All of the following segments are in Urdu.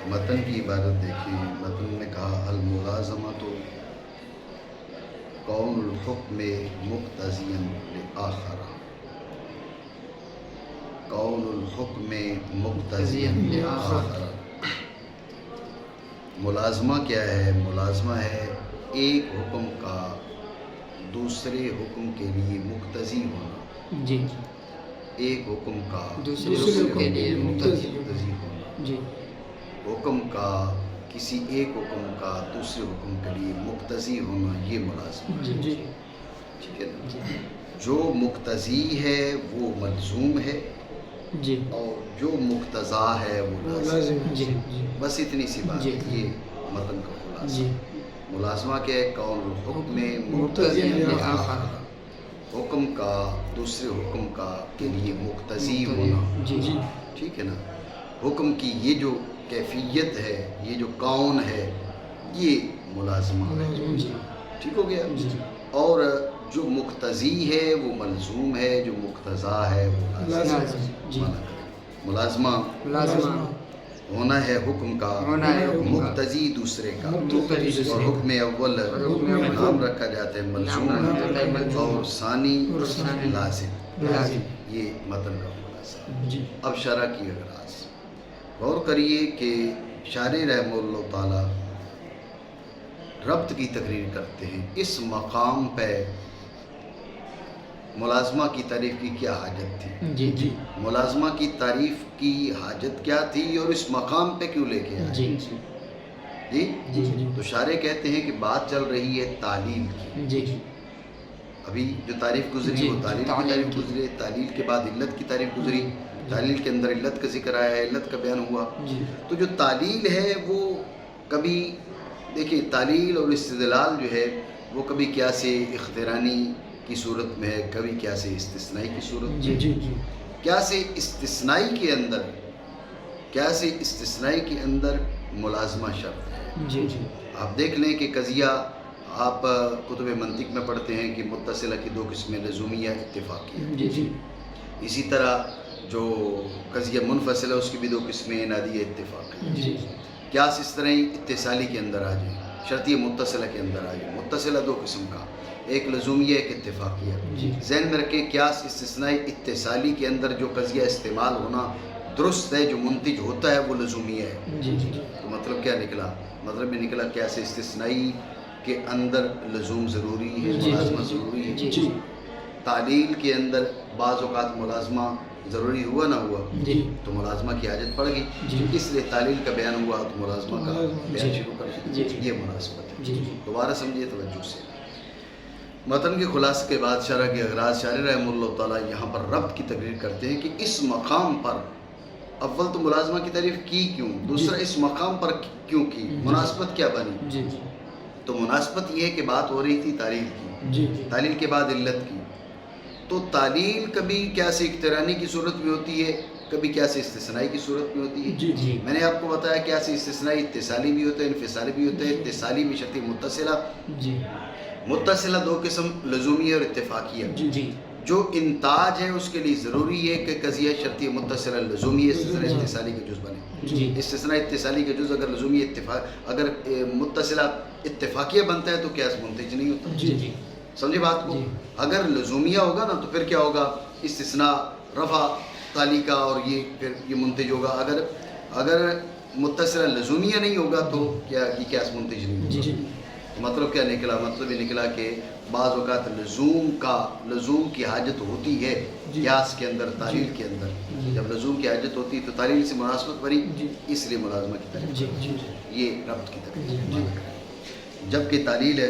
متن کی عبارت دیکھیں. متن نے کہا الملازمۃ کون الحکم مقتضیا لآخر. کون الحکم مقتضیا لآخر. ملازمہ کیا ہے؟ ملازمہ ہے ایک حکم کا دوسرے حکم کے لیے مقتضی ہونا. جی. ایک حکم کا دوسرے حکم کے لیے مقتضی ہونا. جی. حکم کا کسی ایک حکم کا دوسرے حکم کے لیے مقتضی ہونا، یہ ملازمہ. جی. جی. ٹھیک ہے نا؟ جی. جو مقتضی ہے وہ ملزوم ہے، جی. اور جو مقتضا ہے وہ لازم. جی. جی. بس اتنی سی بات جی. ہے. یہ متن کا خلاصہ. جی. ملازمہ کیا ہے؟ کون الحکم مقتضی لآخر. حکم کا دوسرے حکم کا کے لیے مقتضی ہونا. جی. جی. ٹھیک ہے نا؟ حکم کی یہ جو کیفیت ہے، یہ جو کون ہے، یہ ملازمہ ہے. جی. ٹھیک ہو گیا؟ جی. اور جو مقتضی ہے وہ ملزوم ہے، جو مقتضا ہے وہ لازم. جی. ملازمہ ہونا ہے حکم کا، مقتضی دوسرے کا. اور حکم اول نام رکھا جاتا ہے ملزوم، اور ثانی لازم. یہ متن کا خلاصہ. جی. اب شرح کی اغراض غور کریے کہ شارح رحمہ اللہ تعالی ربط کی تقریر کرتے ہیں. اس مقام پہ ملازمہ کی تعریف کی کیا حاجت تھی؟ جی. جی. ملازمہ کی تعریف کی حاجت کیا تھی اور اس مقام پہ کیوں لے کے آئے؟ جی. جی. جی. تو شارح کہتے ہیں کہ بات چل رہی ہے تعلیل کی. جی. ابھی جو تعریف گزری وہ تعلیل کی تعریف گزری. تعلیل کے بعد علت کی تعریف گزری. تعلیل کے اندر علت کا ذکر آیا ہے، علت کا بیان ہوا. تو جو تعلیل ہے وہ کبھی دیکھیں، تعلیل اور استدلال جو ہے وہ کبھی قیاس اخترانی کی صورت میں ہے، کبھی قیاس استثنائی کی صورت میں. جی. قیاس استثنائی کے اندر ملازمہ شرط ہے. جی. آپ دیکھ لیں کہ قضیہ آپ کتب منطق میں پڑھتے ہیں کہ متصلہ کی دو قسمیں، لزومیہ اتفاقیہ. جی. اسی طرح جو قضیہ منفصلہ اس کی بھی دو قسمیں، انادیہ اتفاقیہ. جی. قیاس اس طرح ہی اتصالی کے اندر آ جائیں، شرطیہ متصلہ کے اندر آ جائیں. متصلہ دو قسم کا، ایک لزومیہ ایک اتفاقیہ. جی. ذہن میں رکھیں قیاس استثنائی اتصالی کے اندر جو قضیہ استعمال ہونا درست ہے، جو منتج ہوتا ہے وہ لزومیہ ہے. جی. تو مطلب کیا نکلا؟ مطلب یہ نکلا قیاس استثنائی کے اندر لزوم ضروری ہے، ملازمہ ضروری ہے. جی. تعلیل کے اندر بعض اوقات ملازمہ ضروری ہوا نہ ہوا جی. تو ملازمہ کی حاجت پڑ گئی. جی. اس لیے تعلیل کا بیان ہوا تو ملازمہ کا بیان جی. شروع کر دیا. جی. یہ مناسبت ہے. جی. دوبارہ سمجھیے توجہ سے. متن کے خلاصے کے بعد شرح کے اغراض شارح رحمہ اللہ تعالیٰ یہاں پر ربط کی تقریر کرتے ہیں کہ اس مقام پر اول تو ملازمہ کی تعریف کی کیوں، دوسرا اس مقام پر کیوں کی، مناسبت کیا بنی. جی. تو مناسبت یہ ہے کہ بات ہو رہی تھی تعلیل کی، جی. تعلیل کے بعد علت کی. تو تعلیل کبھی قیاس اقترانی کی صورت میں ہوتی ہے، کبھی قیاس استثنائی کی صورت میں ہوتی ہے. جی. میں نے آپ کو بتایا قیاس استثنائی اتصالی بھی ہوتا ہے، انفصالی بھی ہوتا ہے. اتصالی میں شرطی متصلہ. جی. متصلہ دو قسم، لزومیہ اور اتفاقیہ. جی. جو انتاج ہے اس کے لیے ضروری ہے کہ قضیہ شرطی متصلہ لزومی استثنائی اتصالی کا جز بنے. جی. استثنائی اتصالی کا جز اگر لزومی اگر متصلہ اتفاقیہ بنتا ہے تو قیاس منتج نہیں ہوتا. جی. سمجھے بات کو؟ اگر لزومیہ ہوگا نا تو پھر کیا ہوگا؟ استثناء رفع تعلی کا، اور پھر یہ منتج ہوگا. اگر متصلہ لزومیہ نہیں ہوگا تو کیا یہ قیاس منتج نہیں ہوگا. جی. مطلب کیا نکلا؟ مطلب یہ نکلا کہ بعض اوقات لزوم کی حاجت ہوتی ہے قیاس کے اندر، تعلیل کے اندر. جب لزوم کی حاجت ہوتی ہے تو تعلیل سے مناسبت بنی، اس لیے ملازمہ کی تعریف. یہ ربط کی تعریف. جبکہ تعلیل ہے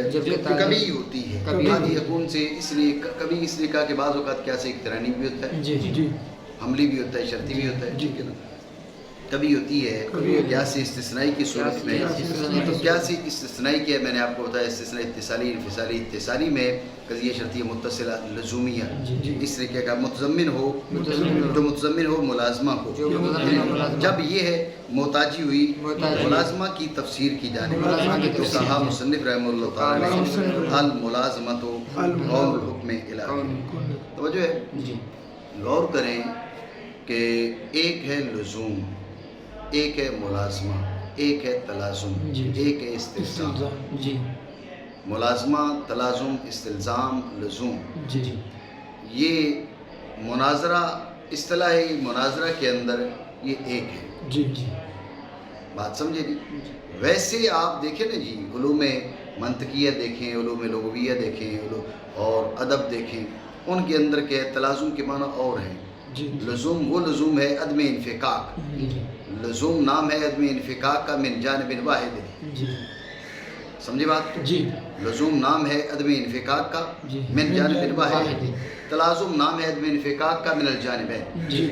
کبھی ہوتی ہے، کبھی یکون سے اس لیے کہا کہ بعض اوقات قیاس اقترانی بھی ہوتا ہے، حملی بھی ہوتا ہے، شرطی بھی ہوتا ہے. ٹھیک ہے نا؟ کبھی ہوتی ہے قیاس استثنائی کی صورت میں. تو قیاس استثنائی کیا ہے میں نے آپ کو بتایا، استثنائی اتصالی انفصالی. اتصالی میں قضیہ شرطیہ متصلہ لزومیہ. اس لیے کیا کہا؟ متضمن ہو، جو متضمن ہو ملازمہ کو. جب یہ ہے محتاجی ہوئی ملازمہ کی تفسیر کی جانے والی تو کہا مصنف رحمہ اللہ تعالیٰ نے الملازمۃ قول الحکم الہی. توجہ ہے؟ غور کریں کہ ایک ہے لزوم، ایک ہے ملازمہ. ایک ہے تلازم، جی ایک ہے استلزام۔ استلزام جی ملازمہ، تلازم، استلزام، لزوم، جی جی یہ مناظرہ، اصطلاحی مناظرہ کے اندر یہ ایک ہے۔ جی جی بات سمجھے نہیں؟ ویسے آپ دیکھیں نا جی، علوم منطقیہ دیکھیں، علوم لغویہ دیکھیں اور ادب دیکھیں، ان کے اندر کیا ہے، تلازم کے معنی اور ہیں۔ جی لزوم وہ لزوم ہے عدم انفکاک، جی لزوم نام ہے عدم انفکاک کا، من جانب واحد، جی سمجھے بات؟ جی لزوم نام ہے عدم انفکاک کا جی من جانب واحد، واحد، تلازم نام ہے عدم انفکاک کا من الجانبین، جی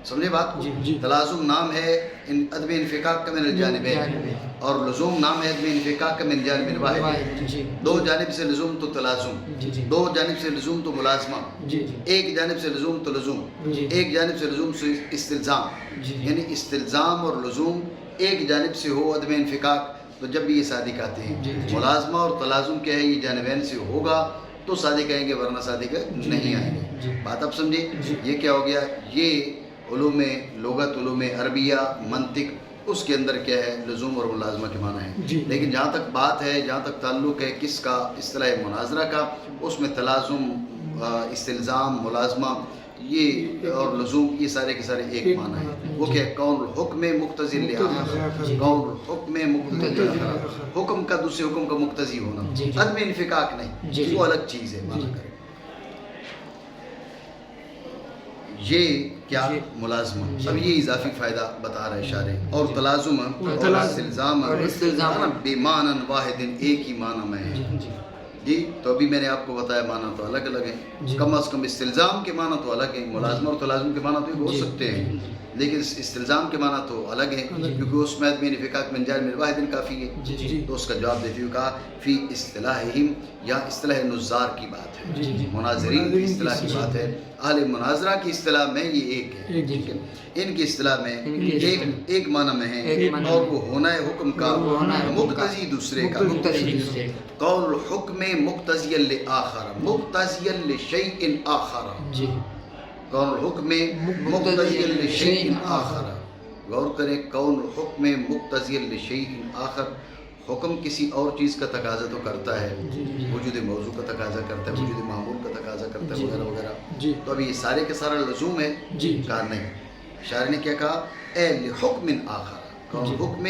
سمجھے بات؟ جی جی تلازم نام ہے عدم انفکاک کا من الجانبین، اور لزوم نام ہے عدم انفکاک کا من جانب واحد۔ واحد جی دو جانب سے لزوم تو تلازم، جی جی دو جانب سے لزوم تو ملازمہ، جی جی ایک جانب سے لزوم تو لزوم، جی ایک جانب سے لزوم سے استلزام، جی یعنی استلزام اور لزوم ایک جانب سے ہو عدم انفکاک تو جب بھی یہ صادق آتے ہیں۔ جی جی ملازمہ اور تلازم کیا ہے، یہ جانبین سے ہوگا تو صادق آئیں گے، ورنہ صادق نہیں آئیں گے۔ جی بات اب سمجھے؟ جی یہ کیا ہو گیا، یہ علوم لغت، علوم عربیہ، منطق، اس کے اندر کیا ہے، لزوم اور ملازمہ کے معنی ہیں۔ جی لیکن جہاں تک بات ہے، جہاں تک تعلق ہے کس کا، اصطلاح مناظرہ کا، اس میں تلازم، استلزام، ملازمہ یہ اور لزوم، یہ سارے کے سارے ایک معنی ہیں۔ وہ کیا ہے، کون الحکم مقتضی لآخر، کون الحکم مقتضی لآخر، حکم کا دوسرے حکم کا مقتضی ہونا، جی جی عدم انفکاک نہیں، جی وہ الگ چیز ہے۔ معنی کریں یہ کیا، جی ملازمہ۔ جی اب یہ اضافی فائدہ بتا رہا ہے شارح، اور تلازم اور تلازم استلزام اور استلزام بمعنی واحد، ایک ہی معنی میں ہے۔ جی جی تو ابھی میں نے آپ کو بتایا معنی تو الگ الگ ہیں، جی کم از کم استلزام کے معنی تو الگ ہیں، ملازمہ اور تلازم کے معنی تو ایک ہو جی سکتے ہیں، جی لیکن استلزام کے معنی تو الگ ہیں، کیونکہ اس میں عدم انفکاک من جانب واحد کافی ہے۔ جی جی تو اس کا جواب دیتے ہوئے کہا فی اصطلاحہم، یا اصطلاح نظار کی بات ہے، جی جی مناظرین کی اصطلاح کی جی بات ہے، اہل مناظرہ کی اصطلاح میں یہ ایک ہے، جی ٹھیک ہے، ان کی اصطلاح میں ان کی اصطلاح ایک معنی میں ہے، ایک معنی اور میں وہ ہونا ہے حکم کا وہ ہونا ہے حکم کا مقتضی دوسرے کا، مقتضی دوسرے قول الحکم مقتضیا لآخر، مقتضیا لشیء آخر، جی قول الحکم مقتضیا لشیء آخر، غور کریں، قول الحکم مقتضیا لشیء آخر، حکم کسی اور چیز کا تقاضا تو کرتا ہے، جی جی وجود موضوع کا تقاضا کرتا ہے، وجود معمول کا تقاضا کرتا ہے، جی وغیرہ وغیرہ۔ جی تو اب یہ سارے کے سارا لزوم ہے؟ جی کہا نہیں، شاعر نے کیا کہا، اے لحکم آخر، قول الحکم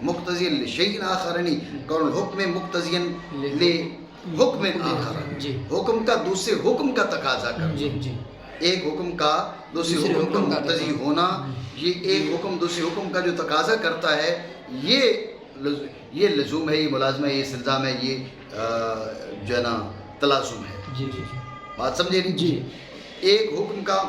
مقتضیا لشیء آخر نہیں، قول الحکم مقتضیا لحکم آخر، جی حکم کا دوسرے حکم کا تقاضا کرنا، جی جی ایک حکم کا دوسرے حکم کا مقتضی ہونا، یہ ایک حکم دوسرے حکم کا جو تقاضا کرتا ہے، یہ لزوم ہے، یہ ملازمہ ہے، یہ استلزام ہے، یہ جو ہے نا تلازم ہے۔ جی جی بات سمجھے نہیں؟ جی ایک حکم کا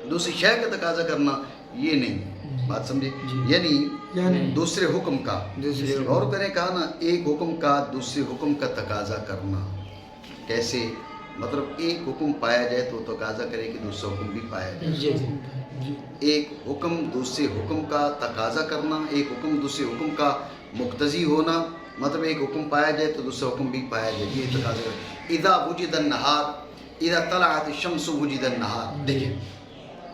دوسری شے کا تقاضا کرنا یہ نہیں، بات سمجھے؟ یعنی دوسرے حکم کا، دوسرے حکم، غور کریں، کہا نا ایک حکم کا دوسرے حکم کا تقاضا کرنا، کیسے؟ مطلب ایک حکم پایا جائے تو تقاضا کرے کہ دوسرا حکم بھی پایا جائے، جی جی ایک حکم دوسرے حکم کا تقاضا کرنا، ایک حکم دوسرے حکم کا مقتضی ہونا، مطلب ایک حکم پایا جائے تو دوسرا حکم بھی پایا جائے، یہ تقاضا ہے۔ اذا وجد النہار، اذا طلعت الشمس وجد النہار، دیکھیں،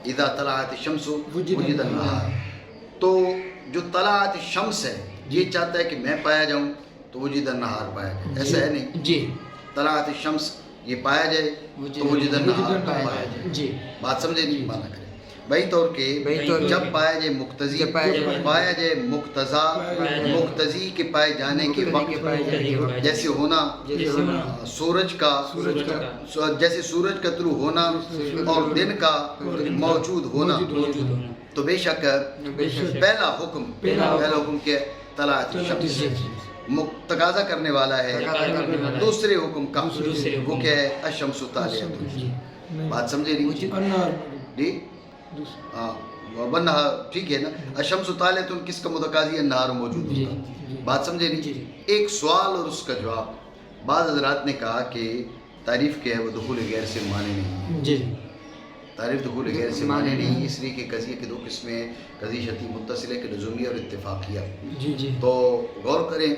اذا طلعت الشمس وجد النہار، تو جو طلعت الشمس ہے یہ چاہتا ہے کہ میں پایا جاؤں تو وجد النہار پایا جائے، ایسا ہے نہیں؟ جی طلعت الشمس یہ پایا جائے تو وجد النہار پایا جائے، جی بات سمجھے نہیں؟ مانا کریں بھائی طور کے جب پایا جائے مقتضی، پایا جائے مقتضا، مقتضی کے پائے جانے کے وقت، جیسے ہونا سورج کا، جیسے سورج کا طلوع ہونا اور دن کا موجود ہونا، تو بے شک پہلا حکم کیا ہے؟ طلعت الشمس، تقاضا کرنے والا ہے دوسرے حکم کا، وہ کیا ہے؟ الشمس طالعۃ، بات سمجھے نہیں؟ جی والنہار، ٹھیک ہے نا، الشمس طالعۃ کس کا متقاضی ہے؟ النہار موجود ہوگا، بات سمجھے نہیں؟ ایک سوال اور اس کا جواب، بعض حضرات نے کہا کہ تعریف کیا ہے، وہ دخول غیر سے معنی نہیں، جی تعریف دخول غیر سے معنی نہیں، اس لیے کہ قضیے کی دو قسمیں ہیں، قضیہ شرطی متصل ہے کہ لزومیہ اور اتفاقیہ۔ جی جی تو غور کریں،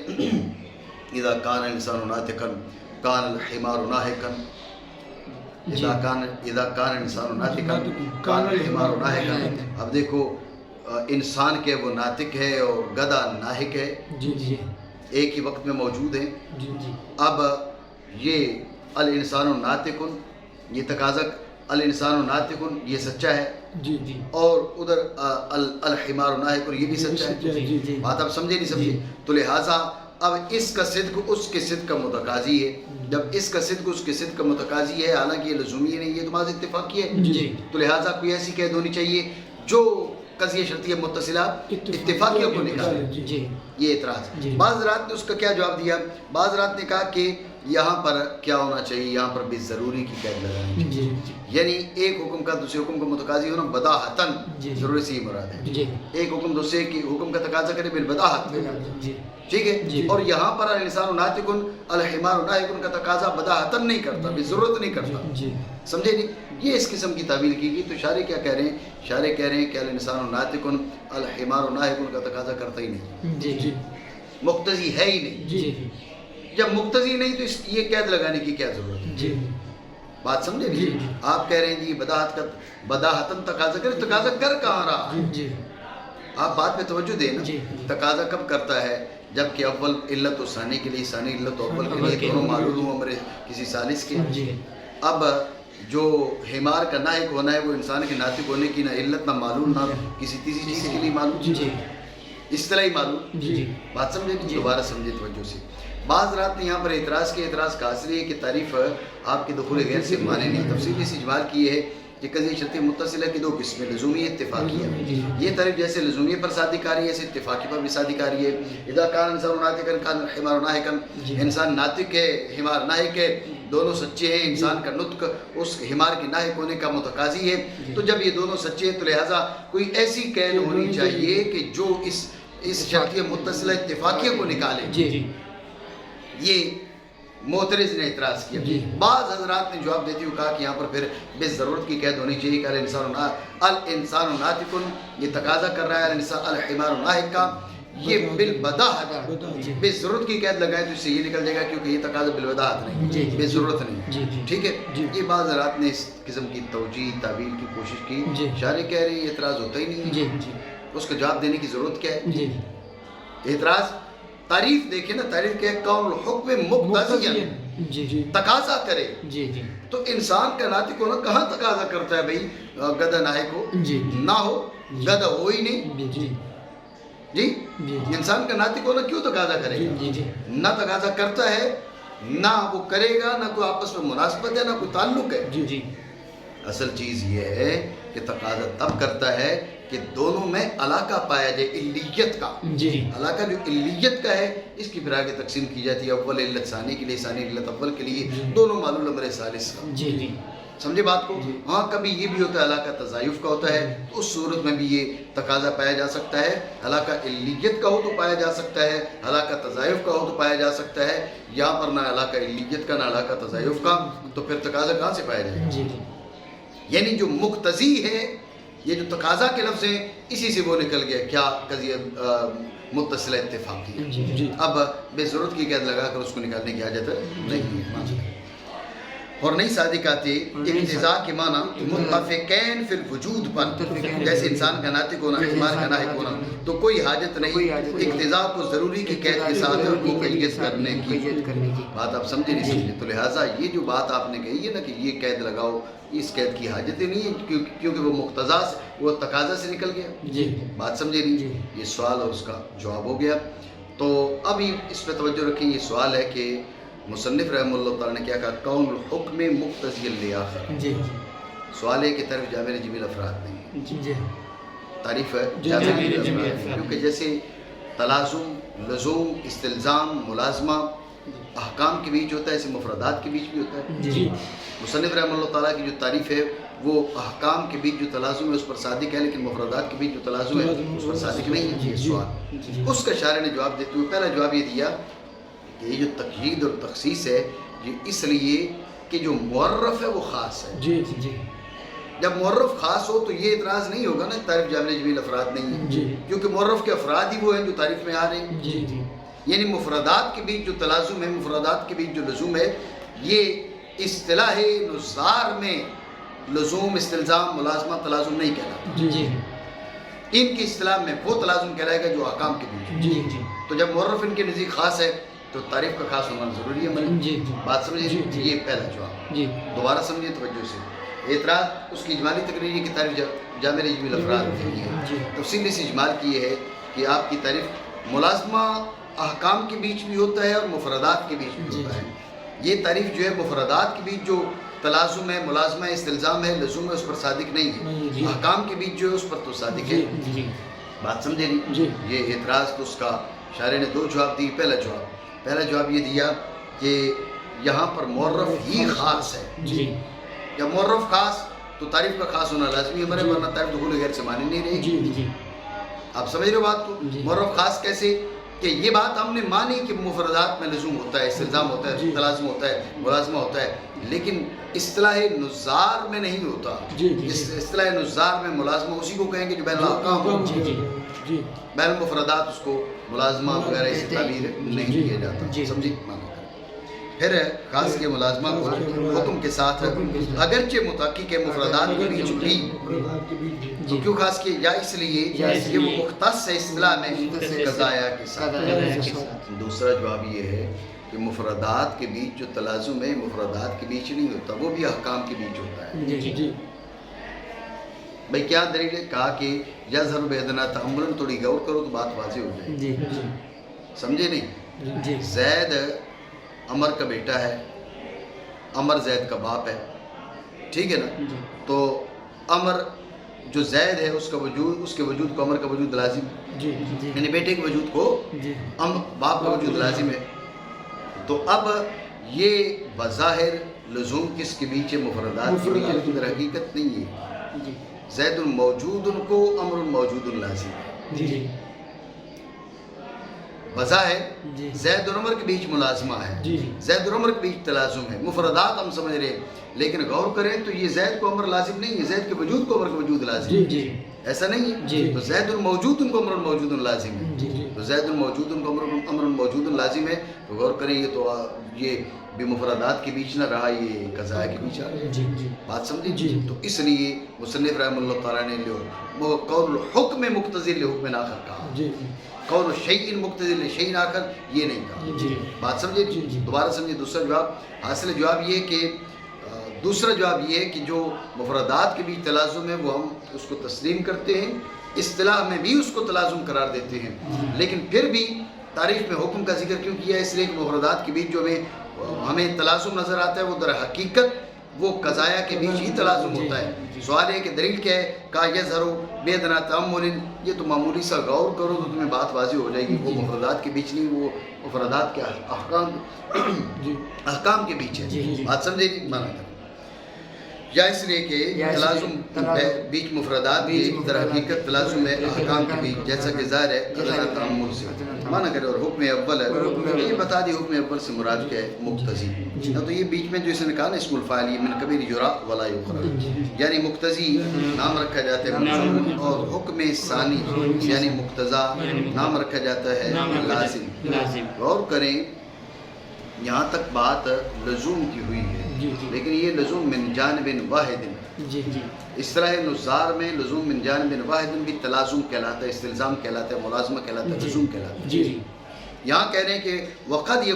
اذا کان الانسان ناطقا کان الحمار ناہقا، اذا کان الانسان ناطقا کان الحمار ناہقا۔ اب دیکھو انسان کے وہ ناطق ہے اور گدھا ناہق ہے، جی جی ایک ہی وقت میں موجود ہیں۔ جی جی اب یہ الانسان ناطق، یہ تقاضا الانسان ناطق یہ سچا ہے، جی جی اور ادھر الحمار ناہق یہ بھی سچا ہے۔ جی جی بات آپ سمجھے نہیں سمجھے؟ تو لہٰذا اب اس کا صدق اس کے صدق کا متقاضی ہے، جب اس کا صدق اس کے صدق کا متقاضی ہے، حالانکہ یہ لزومی نہیں، یہ تو محض اتفاقی ہے، جی تو لہٰذا کوئی ایسی قید ہونی چاہیے جو قضیہ شرطیہ متصلہ اتفاقیوں کو نکالے۔ جی یہ اعتراض، جی۔ بعض حضرات نے اس کا کیا جواب دیا؟ بعض حضرات نے کہا کہ یہاں پر کیا ہونا چاہیے، یہاں پر بھی ضروری کی قید لگانی چاہیے، جی یعنی ایک حکم کا دوسرے حکم کا متقاضی ہونا بداہتاً، جی۔ ضروری سے ہی مراد ہے، جی ایک حکم دوسرے کی حکم کا تقاضا کرے بالبداہت، جی ٹھیک ہے؟ جی۔ اور یہاں پر الانسان ناطق الحمار ناہق کا تقاضا بداہتاً نہیں کرتا، بھی ضرورت نہیں کرتا، جی سمجھے نہیں؟ یہ اس قسم کی تعبیر کی گئی۔ تو شارح کیا کہہ رہے ہیں؟ شارح کہہ رہے ہیں کہ الانسان ناطق الحمار ناہق کا تقاضا کرتا ہی نہیں، جی جی مقتضی ہے ہی نہیں۔ جی جب مقتضی نہیں تو یہ قید لگانے کی کیا ضرورت ہے؟ جی بات سمجھے جی۔ نہیں؟ آپ کہہ رہے ہیں جی بداہتاً تقاضا کرے، تقاضا کر کہاں رہا؟ جی آپ بات پہ توجہ دیں نا، جی۔ تقاضا کب کرتا ہے؟ جبکہ اول علت و ثانی کے لیے، ثانی علت و اول کے اول لیے کے دونوں لیے۔ معلوم ہوں امر کسی ثالث کے۔ جی اب جو حمار کا ناہق ہونا ہے وہ انسان کے ناطق ہونے کی نہ علت نہ معلوم نہ کسی تیسری چیز کے لیے معلوم، جی اصطلاحی معلوم۔ جی بات سمجھے نہیں؟ جی۔ دوبارہ سمجھے توجہ سے۔ بعض رات نے یہاں پر اعتراض کیا، اعتراض کا حاصل ہے کہ تعریف آپ کے دخول غیر سے معنی نہیں، تفصیلی سے اجمال کی ہے کہ قضیہ شرطی متصلہ کی دو قسمیں، لزومی اتفاقیہ۔ یہ تعریف جیسے لزومی پر صادق آ رہی ہے، ایسے اتفاقی پر بھی صادق آ رہی ہے۔ اذا کان انسان ناطقا کان الحمار ناہقا، انسان ناطق ہے، حمار ناہق ہے، دونوں سچے ہیں، انسان کا نطق اس حمار کے ناہق ہونے کا متقاضی ہے۔ تو جب یہ دونوں سچے ہیں تو لہٰذا کوئی ایسی قید ہونی چاہیے کہ جو اس شرطیہ متصلہ اتفاقیہ کو نکالے۔ جی یہ معترض نے اعتراض کیا۔ جی۔ بعض حضرات نے جواب دیتے ہوئے کہا کہ یہاں پر پھر بے ضرورت کی قید ہونی چاہیے کہ الانسان ناطق، یہ تقاضا کر رہا ہے الحمار ناہق کا، یہ بالبداہت، بے ضرورت کی قید لگائے تو اس سے یہ نکل جائے گا کیونکہ یہ تقاضا بالبداہت نہیں، بے ضرورت نہیں، ٹھیک ہے؟ یہ بعض حضرات نے اس قسم کی توجیہ تعبیر کی کوشش کی۔ شارح کہہ رہے ہیں اعتراض ہوتا ہی نہیں ہے، اس کو جواب دینے کی ضرورت کیا ہے؟ اعتراض تعریف دیکھیں نا، تعریف کیا ہے؟ کون الحکم مقتضیاً، تقاضا کرے۔ تو انسان کا ناطق ہونا کہاں تقاضا کرتا ہے بھئی گدھا ناہق ہو؟ نہ ہو، گدھا ہو ہی نہیں، جی؟ انسان کا ناطق ہونا کیوں تقاضا کرے گا؟ نہ تقاضا کرتا ہے، نہ وہ کرے گا، نہ کوئی آپس میں مناسبت ہے، نہ کوئی تعلق ہے۔ اصل چیز یہ ہے کہ تقاضا تب کرتا ہے کہ دونوں میں علاقہ پایا جائے، علیت کا۔ علاقہ جو علیت کا ہے اس کی پھر آگے تقسیم کی جاتی ہے، اول علت ثانی کے لیے، ثانی علت اول کے لیے، دونوں معلوم امر ثالث کا۔ سمجھے بات کو؟ ہاں کبھی یہ بھی ہوتا ہے علاقہ تضائف کا ہوتا ہے، تو اس صورت میں بھی یہ تقاضا پایا جا سکتا ہے، علاقہ علیت کا ہو تو پایا جا سکتا ہے، علاقہ تضائف کا ہو تو پایا جا سکتا ہے۔ یہاں پر نہ علاقہ علیت کا نہ علاقہ تضائف کا، تو پھر تقاضا کہاں سے پایا جائے؟ یعنی جو مقتضی ہے، یہ جو تقاضا کے لفظ ہیں، اسی سے وہ نکل گیا کیا؟ قضیہ متصلہ اتفاقی۔ اب بے ضرورت کی قید لگا کر اس کو نکالنے کی حاجت نہیں ہے۔ اور نئی صادق آتی اقتضاء کے معنی متفقین فی الوجود پر، جیسے انسان کا ناطق ہونا، حمار کا ناہق ہونا، تو کوئی حاجت نہیں اقتضاء کو ضروری کی قید کے ساتھ مقید کرنے کی۔ بات آپ سمجھے نہیں سمجھے؟ تو لہٰذا یہ جو بات آپ نے کہی ہے نا کہ یہ قید لگاؤ، اس قید کی حاجت ہی نہیں ہے کیونکہ وہ مقتضا سے، وہ تقاضا سے نکل گیا۔ بات سمجھے نہیں؟ یہ سوال اور اس کا جواب ہو گیا۔ تو اب اس پہ توجہ رکھیں، یہ سوال ہے کہ مصنف رحمہ اللہ تعالیٰ نے کیا کہا؟ کون الحکم مقتضی لآخر۔ سوال ہے کہ تعریف جامع جمیل افراد نہیں ہے، تعریف جامع جمیل افراد نہیں، کیونکہ جیسے تلازم، لزوم، استلزام، ملازمہ احکام کے بیچ ہوتا ہے، ایسے مفردات کے بیچ بھی ہوتا ہے۔ مصنف رحمہ اللہ تعالیٰ کی جو تعریف ہے وہ احکام کے بیچ جو تلازم ہے اس پر صادق ہے، لیکن مفردات کے بیچ جو تلازم ہے اس پر صادق نہیں ہے۔ یہ سوال اس کا شارح نے جواب دیتے ہوئے پہلا جواب یہ دیا کہ یہ جو تقیید اور تخصیص ہے یہ اس لیے کہ جو معرف ہے وہ خاص ہے۔ جب معرف خاص ہو تو یہ اعتراض نہیں ہوگا نا تعریف جامع جمیل افراد نہیں ہے، کیونکہ معرف کے افراد ہی وہ ہیں جو تعریف میں آ رہے ہیں۔ یعنی مفردات کے بیچ جو تلازم ہے، مفردات کے بیچ جو لزوم ہے، یہ اصطلاح نظار میں لزوم، استلزام، ملازمہ، تلازم نہیں کہلاتا۔ ان کی اصطلاح میں وہ تلازم کہلائے گا جو احکام کے بیچ میں. جی جی تو جب معرف ان کے نزدیک خاص ہے تو تعریف کا خاص ہونا ضروری ہے. جی جی بات سمجھے؟ جی جی. یہ پہلا جواب. جی دوبارہ سمجھے توجہ سے. اعتراض اس کی اجمالی تقریر کی تعریف جامع رجوی الافراد میں ہے. جی تفصیل اس اجمال کی یہ ہے کہ آپ کی تعریف ملازمہ احکام کے بیچ بھی ہوتا ہے اور مفردات کے بیچ بھی ہوتا ہے. یہ تعریف جو ہے مفردات کے بیچ جو تلازم ہے، ملازمہ ہے، استلزام ہے، لزوم ہے، اس پر صادق نہیں ہے. احکام کے بیچ جو ہے اس پر تو صادق ہے. جی بات سمجھے نہیں؟ جی. یہ اعتراض تو اس کا شارح نے دو جواب دی. پہلا جواب یہ دیا کہ یہاں پر معرف ہی خاص ہے. جی یا معرف خاص تو تعریف کا خاص ہونا لازمی ہے، ورنہ تعریف دخول غیر سے معنی نہیں رہے گی. جی جی آپ سمجھ رہے ہو بات کو؟ جی. معرف خاص کیسے؟ کہ یہ بات ہم نے مانی کہ مفردات میں لزوم ہوتا ہے، استلزام ہوتا ہے، تلازم ہوتا ہے، ملازمہ ہوتا ہے، لیکن اصطلاح نظار میں نہیں ہوتا. اصطلاح نظار میں ملازمہ اسی کو کہیں گے جو بین الاحکام ہو. جی جی جی. بین المفردات اس کو ملازمہ وغیرہ سے تعبیر نہیں کیا جاتا. سمجھی؟ پھر خاص کے ملازمہ کو حکم کے ساتھ اگرچہ متحقق مفردات کے بیچ بھی. تو کیوں خاص کیے؟ یا اس لیے کہ وہ مختص ہے اصطلاح میں قضایا کے ساتھ. دوسرا جواب یہ ہے کہ مفردات کے بیچ جو تلازم ہے مفردات کے بیچ نہیں ہوتا، وہ بھی احکام کے بیچ ہوتا ہے. جی جی. بھئی کیا دلیل ہے؟ کہا کہ یظہر بہدنا تحمل. تھوڑی غور کرو تو بات واضح ہو جائے. جی سمجھے نہیں؟ جی. زید عمر کا بیٹا ہے، عمر زید کا باپ ہے، ٹھیک ہے نا؟ تو عمر جو زید ہے اس کا وجود، اس کے وجود کو عمر کا وجود لازم ہے. جی جی. یعنی بیٹے کے وجود کو باپ کا وجود لازم ہے. تو اب یہ بظاہر لزوم کس کے بیچ ہے؟ مفردات کے بیچ ہے. در حقیقت نہیں ہے. زید موجود کو امر موجود لازم ہے. جی. بظاہر زید اور عمر کے بیچ ملازمہ ہے، زید اور عمر کے بیچ تلازم ہے. مفردات ہم سمجھ رہے ہیں، لیکن غور کریں تو یہ زید کو عمر لازم نہیں ہے، زید کے وجود کو عمر کا وجود لازم ہے. ایسا نہیں ہے. تو زید الموجود ان کو امر موجود لازم ہے. تو زید الموجود ان کو امر موجود لازم ہے. تو غور کریں یہ تو یہ بھی مفردات کے بیچ نہ رہا، یہ قضاء کے بیچ آ رہا. بات سمجھیں؟ تو اس لیے مصنف رحمہ اللہ تعالیٰ نے قول الحکم مقتضی لحکم آخر کہا. قول شیء مقتضی لشیء آخر یہ نہیں کہا. بات سمجھے؟ دوبارہ سمجھے. دوسرا جواب حاصل جواب یہ کہ دوسرا جواب یہ ہے کہ جو مفردات کے بیچ تلازم ہے وہ ہم اس کو تسلیم کرتے ہیں، اصطلاح میں بھی اس کو تلازم قرار دیتے ہیں، لیکن پھر بھی تعریف میں حکم کا ذکر کیوں کیا ہے؟ اس لیے کہ مفردات کے بیچ جو ہمیں تلازم نظر آتا ہے وہ در حقیقت وہ قضایا کے بیچ ہی تلازم ہوتا ہے. سوال ہے کہ دلیل کیا ہے؟ کہا یظہر بادنا تأمل. یہ تو معمولی سا غور کرو تو تمہیں بات واضح ہو جائے گی. وہ مفردات کے بیچ نہیں، وہ مفردات کے احکام کے بیچ ہے. بات سمجھے نہیں؟ مانا کر یا اس لیے کہ تلازم بیچ مفردات کے در حقیقت تلازم ہے احکام کے بیچ، جیسا کہ ظاہر ہے ادنا تأمل سے مانا کرے. اور حکم اول ہے، یہ بتا دی حکم اول سے مراد کیا ہے؟ مقتضی. تو یہ بیچ میں جو اس نے کہا نا اسم الفاعل یہ من قبیل یرا ولا یخرج، یعنی مقتضی نام رکھا جاتا ہے ملزوم، اور حکم ثانی یعنی مقتضا نام رکھا جاتا ہے لازم. غور کریں یہاں تک بات لزوم کی ہوئی ہے، لیکن یہ لزوم من جانب واحد. اس طرح نظار میں لزوم من جانب واحد بھی تلازم کہلاتا ہے، استلزام کہلاتا ہے، ملازمہ کہلاتا ہے، لزوم کہلاتا ہے. یہاں کہہ رہے ہیں کہ وقد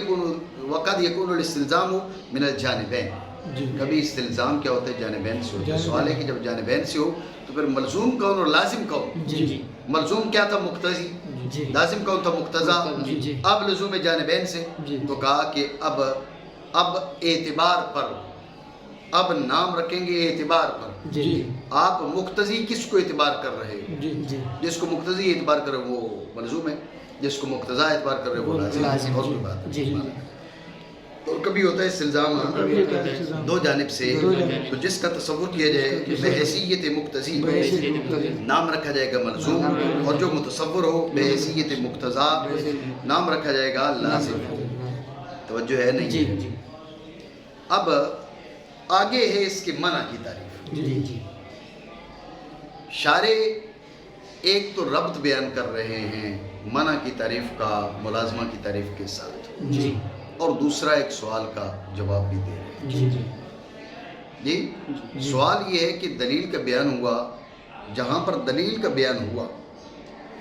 یکون الاستلزام من الجانبین. کبھی استلزام کیا ہوتا ہے؟ جانبین سے ہوتا ہے. سوال ہے کہ جب جانبین سے ہو تو پھر ملزوم کون اور لازم کون؟ ملزوم کیا تھا؟ مقتضی. لازم کون تھا؟ مقتضا. اب لزوم جانبین سے تو کہا کہ اب اعتبار پر، اب نام رکھیں گے اعتبار پر. آپ مقتضی کس کو اعتبار کر رہے ہیں؟ جس کو مقتضی اعتبار کر رہے وہ ملزوم ہے، جس کو مقتضا اعتبار کر رہے وہ لازم ہے. اور کوئی بات ہے. اور کبھی ہوتا ہے استلزام دو جانب سے، تو جس کا تصور کیا جائے بحیثیت مقتضی نام رکھا جائے گا ملزوم، اور جو متصور ہو بحیثیت مقتضا نام رکھا جائے گا لازم. توجہ ہے نہیں؟ اب آگے ہے اس کے منع کی تعریف. شارح ایک تو ربط بیان کر رہے ہیں منع کی تعریف کا ملازمہ کی تعریف کے ساتھ، اور دوسرا ایک سوال کا جواب بھی دے رہے ہیں. سوال یہ ہے کہ دلیل کا بیان ہوا، جہاں پر دلیل کا بیان ہوا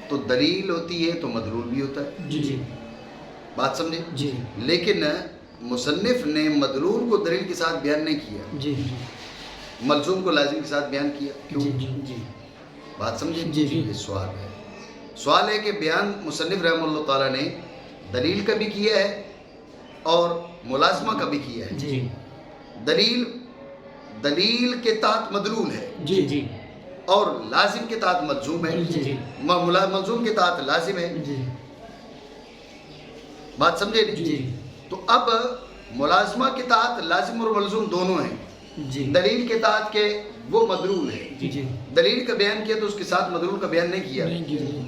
تو دلیل ہوتی ہے تو مدلول بھی ہوتا ہے. جی جی بات سمجھے؟ جی لیکن مصنف نے مدلول کو دلیل کے ساتھ بیان نہیں کیا, جی ملزوم کو لازم کے ساتھ بیان کیا. کیوں؟ جی جی جی بات سمجھے؟ جی جی. یہ سوال ہے. سوال ہے کہ بیان مصنف رحمہ اللہ تعالیٰ نے دلیل کا بھی کیا ہے اور ملازمہ کا بھی کیا ہے. جی دلیل کے تحت مدلول ہے جی جی اور لازم کے تحت ملزوم ہے, جی جی ملزوم کے تحت لازم ہے. جی بات سمجھے نہیں؟ جی تو اب ملازمہ کے تحت لازم اور ملزوم دونوں ہیں. جی دلیل کے تحت کے وہ مدلول ہے. جی جی دلیل کا بیان کیا تو اس کے ساتھ مدلول کا بیان نہیں کیا.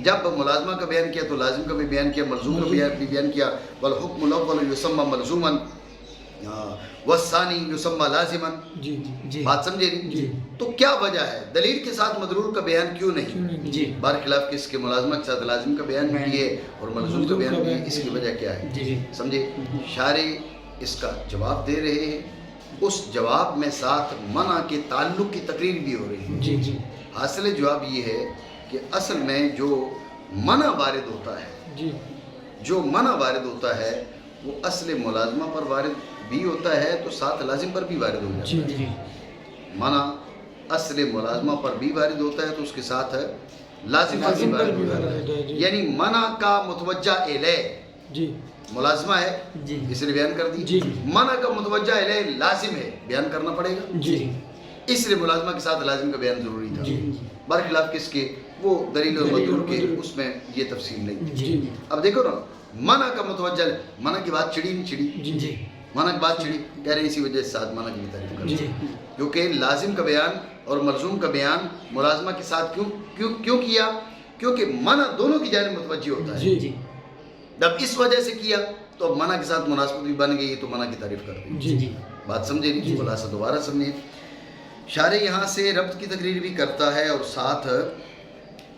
جب ملازمہ کا بیان کیا تو لازم کا بھی بیان کیا, ملزوم کا بھی بیان کیا. والحکم الاول یسمى ملزوما والثانی یسمى لازما. جی جی بات سمجھے نہیں؟ جی. تو کیا وجہ ہے دلیل کے ساتھ مدلول کا بیان کیوں نہیں؟ جی برخلاف کس کے ملازمہ کے ساتھ لازم کا بیان بھی کیے اور ملزوم کا بیان بھی. اس کی وجہ کیا ہے؟ جی سمجھے؟ شارع اس کا جواب دے رہے ہیں. اس جواب میں ساتھ منع کے تعلق کی تقریر بھی ہو رہی ہے. جی جی حاصل جواب یہ ہے کہ اصل میں جو منع وارد ہوتا ہے, جی جو منع وارد ہوتا ہے وہ اصل ملازمہ پر وارد بھی ہوتا ہے تو ساتھ لازم پر بھی وارد ہو جاتا جی ہے. جی منع اصل ملازمہ پر بھی وارد ہوتا ہے تو اس کے ساتھ لازم پر بھی وارد ہوتا ہے. یعنی منع کا متوجہ الیہ جی ملازمہ ہے, جی اس لیے بیان کر دی. جی منع کا متوجہ الیہ لازم ہے, بیان کرنا پڑے گا. جی اس لیے ملازمہ کے ساتھ لازم کا بیان ضروری تھا. جی برخلاف کس کے؟ وہ دلیل اور مدلول کے, اس میں یہ تفصیل نہیں. جی اب دیکھو نا, منع کا متوجہ, منع کی بات چھڑی نہیں چھڑی؟ جی جی منع کی بات چھڑی, کہہ رہے ہیں اسی وجہ سے ساتھ منع کی تعریف کر رہے جی ہیں. کیونکہ لازم کا بیان اور ملزوم کا بیان ملازمہ کے ساتھ کیوں کیا؟ کیونکہ منع دونوں کی جانب متوجہ ہوتا ہے. جی جی جب اس وجہ سے کیا تو اب منع کے ساتھ مناسبت بھی بن گئی تو منع کی تعریف کر دی. جی جی بات سمجھے نہیں؟ خلاصہ دوبارہ سمجھیں. شارع یہاں سے ربط کی تقریر بھی کرتا ہے اور ساتھ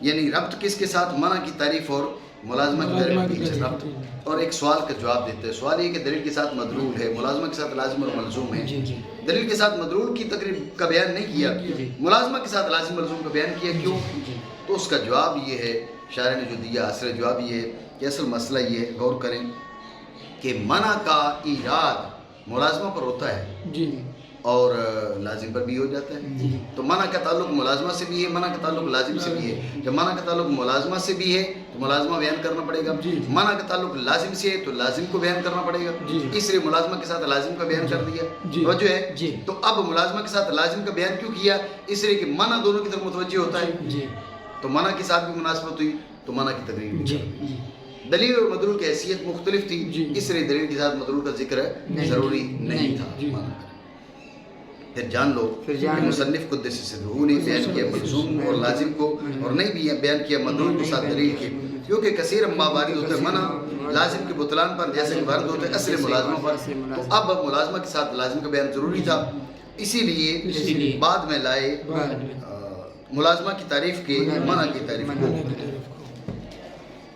یعنی ربط کس کے ساتھ؟ منع کی تعریف اور ملازمہ کی تعریف بھی ربط. اور ایک سوال کا جواب دیتے ہیں. سوال یہ کہ دلیل کے ساتھ مدلول ہے, ملازمہ کے ساتھ لازم اور ملزوم ہے. جی جی دلیل کے ساتھ مدلول کی تقریر کا بیان نہیں کیا, ملازمہ کے ساتھ لازم ملزوم کا بیان کیا. کیوں؟ تو اس کا جواب یہ ہے, شاعر نے جو دیا اصل جواب یہ ہے کہ اصل مسئلہ یہ ہے, غور کریں, کہ منع کا ایراد ملازمہ پر ہوتا ہے جی اور لازم پر بھی ہو جاتا ہے. جی تو منع کا تعلق ملازمہ سے بھی ہے, منع کا تعلق لازم سے بھی ہے. جب منع کا تعلق ملازمہ سے بھی ہے تو ملازمہ بیان کرنا پڑے گا. منع کا تعلق لازم سے ہے تو لازم کو بیان کرنا پڑے گا. اس لیے ملازمہ کے ساتھ لازم کا بیان کر دیا. توجہ ہے؟ تو اب ملازمہ کے ساتھ لازم کا بیان کیوں کیا؟ اس لیے کہ منع دونوں کی طرف متوجہ ہوتا ہے. تو منع کے ساتھ بھی مناسبت ہوئی تو منع کی تقریر بھی کر دی. دلیل اور مدلول کی حیثیت مختلف تھی, اس لیے دلیل کے ساتھ مدلول کا ذکر ضروری نہیں تھا. پھر جان لو کہ مصنف قدس سرہ نے بیان کیا ملزوم اور لازم کو, اور نہیں بھی بیان کیا مدلول کو ساتھ دلیل کے, کیونکہ کثیر ما وارد ہوتا ہے منع لازم کے بطلان پر جیسے کہ وارد ہوتا ہے اصل ملازمہ پر. تو اب ملازمہ کے ساتھ لازم کا بیان ضروری تھا, اسی لیے بعد میں لائے ملازمہ کی تعریف کے منع کی تعریف کو.